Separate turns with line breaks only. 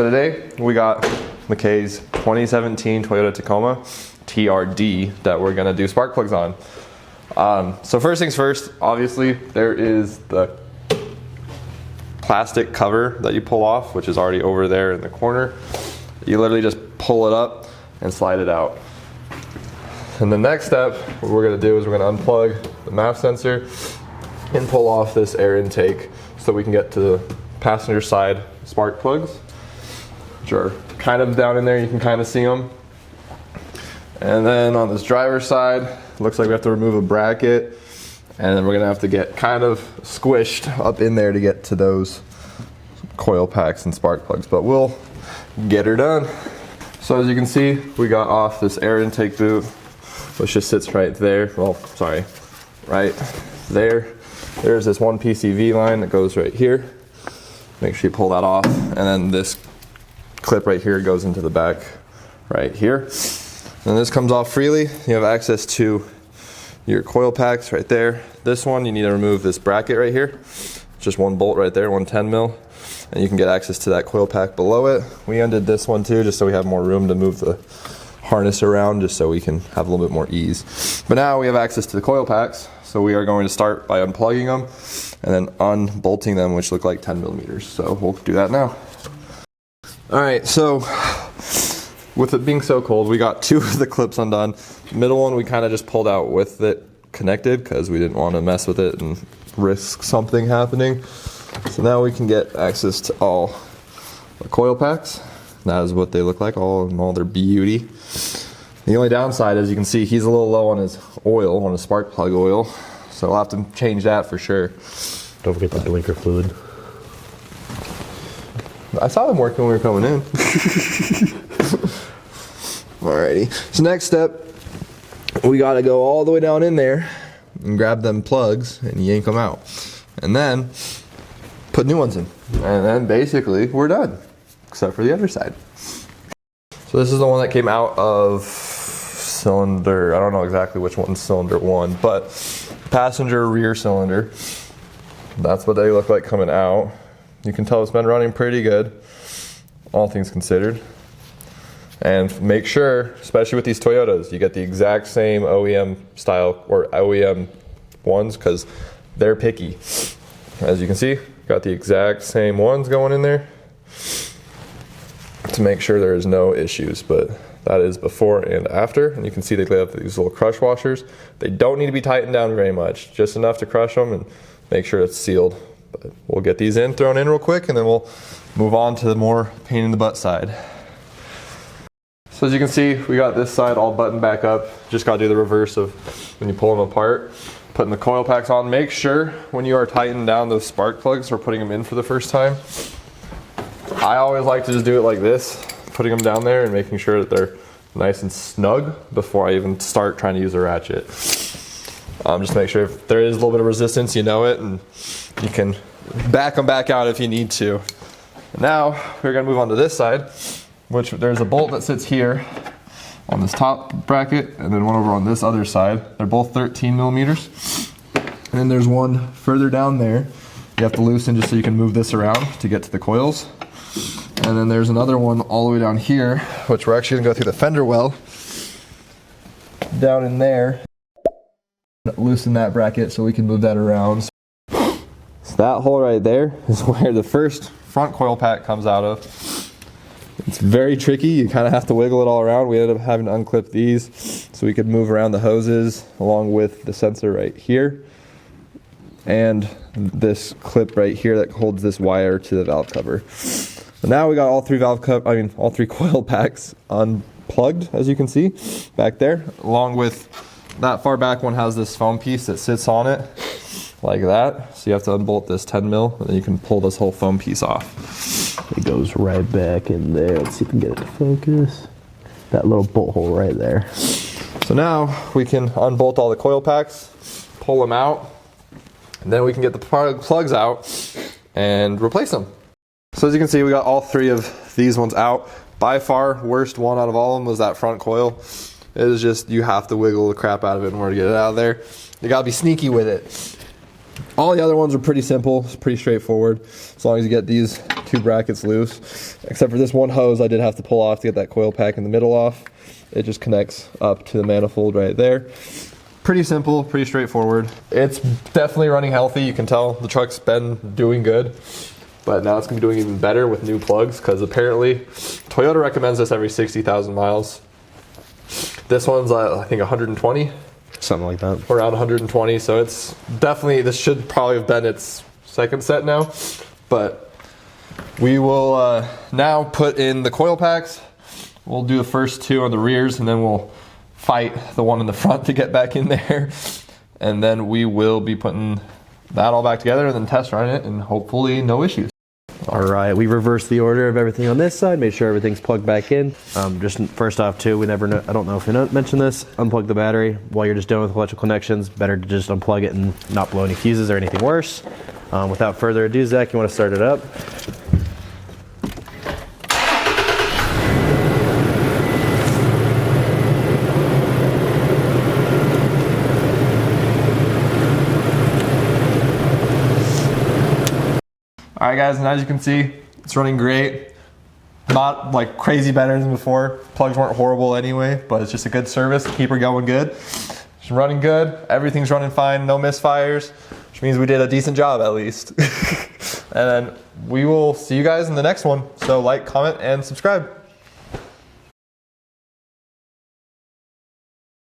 Today we got McKay's 2017 Toyota Tacoma TRD that we're gonna do spark plugs on. So first things first, obviously there is the plastic cover that you pull off, which is already over there in the corner. You literally just pull it up and slide it out. And the next step, what we're gonna do is we're gonna unplug the MAP sensor and pull off this air intake so we can get to the passenger side spark plugs, which are kind of down in there. You can kind of see them. And then on this driver's side, looks like we have to remove a bracket, and then we're gonna have to get kind of squished up in there to get to those coil packs and spark plugs, but we'll get her done. So as you can see, we got off this air intake boot, which just sits right there. Well, sorry, right there. There's this one PCV line that goes right here. Make sure you pull that off. And then this clip right here goes into the back right here. And this comes off freely. You have access to your coil packs right there. This one, you need to remove this bracket right here. Just one bolt right there, 110 mil. And you can get access to that coil pack below it. We undid this one too, just so we have more room to move the harness around, just so we can have a little bit more ease. But now we have access to the coil packs, so we are going to start by unplugging them and then unbolting them, which look like 10 millimeters. So we'll do that now. All right, so with it being so cold, we got two of the clips undone. The middle one we kind of just pulled out with it connected because we didn't want to mess with it and risk something happening. So now we can get access to all the coil packs. That is what they look like, all in all their beauty. The only downside is you can see he's a little low on his oil, on his spark plug oil. So we'll have to change that for sure.
Don't forget the blinker fluid.
I saw them working when we were coming in. Alrighty, so next step, we gotta go all the way down in there and grab them plugs and yank them out. And then put new ones in. And then basically we're done, except for the other side. So this is the one that came out of cylinder, I don't know exactly which one's cylinder one, but passenger rear cylinder. That's what they look like coming out. You can tell it's been running pretty good, all things considered. And make sure, especially with these Toyotas, you get the exact same OEM style or OEM ones, because they're picky. As you can see, got the exact same ones going in there to make sure there is no issues, but that is before and after. And you can see they have these little crush washers. They don't need to be tightened down very much, just enough to crush them and make sure it's sealed. But we'll get these thrown in real quick, and then we'll move on to the more pain in the butt side. So as you can see, we got this side all buttoned back up. Just gotta do the reverse of when you pull them apart. Putting the coil packs on. Make sure when you are tightening down those spark plugs or putting them in for the first time, I always like to just do it like this, putting them down there and making sure that they're nice and snug before I even start trying to use a ratchet. Just make sure if there is a little bit of resistance, you know it, and you can back them back out if you need to. Now we're gonna move on to this side, which there's a bolt that sits here on this top bracket, and then one over on this other side. They're both 13 millimeters. And then there's one further down there. You have to loosen just so you can move this around to get to the coils. And then there's another one all the way down here, which we're actually gonna go through the fender well. Down in there. Loosen that bracket so we can move that around. So that hole right there is where the first front coil pack comes out of. It's very tricky. You kind of have to wiggle it all around. We ended up having to unclip these so we could move around the hoses along with the sensor right here. And this clip right here that holds this wire to the valve cover. So now we got all three all three coil packs unplugged, as you can see back there, along with that far back one has this foam piece that sits on it like that. So you have to unbolt this 10 mil and then you can pull this whole foam piece off.
It goes right back in there. Let's see if we can get it to focus. That little bolt hole right there.
So now we can unbolt all the coil packs, pull them out, and then we can get the plugs out and replace them. So as you can see, we got all three of these ones out. By far, worst one out of all of them was that front coil. It is just, you have to wiggle the crap out of it in order to get it out of there. You gotta be sneaky with it. All the other ones are pretty simple, it's pretty straightforward, as long as you get these 2 brackets loose. Except for this one hose I did have to pull off to get that coil pack in the middle off. It just connects up to the manifold right there. Pretty simple, pretty straightforward. It's definitely running healthy. You can tell the truck's been doing good, but now it's gonna be doing even better with new plugs, because apparently Toyota recommends this every 60,000 miles. This one's I think 120.
Something like that.
Around 120, so it's definitely, this should probably have been its second set now. But we will now put in the coil packs. We'll do the first 2 on the rears, and then we'll fight the one in the front to get back in there. And then we will be putting that all back together and then test run it, and hopefully no issues.
All right, we reversed the order of everything on this side, made sure everything's plugged back in. Just first off too, I don't know if we mentioned this, unplug the battery while you're just dealing with electrical connections. Better to just unplug it and not blow any fuses or anything worse. Without further ado, Zach, you want to start it up?
All right, guys, and as you can see, it's running great. Not like crazy better than before. Plugs weren't horrible anyway, but it's just a good service to keep her going good. It's running good. Everything's running fine. No misfires, which means we did a decent job at least. And then we will see you guys in the next one. So like, comment, and subscribe.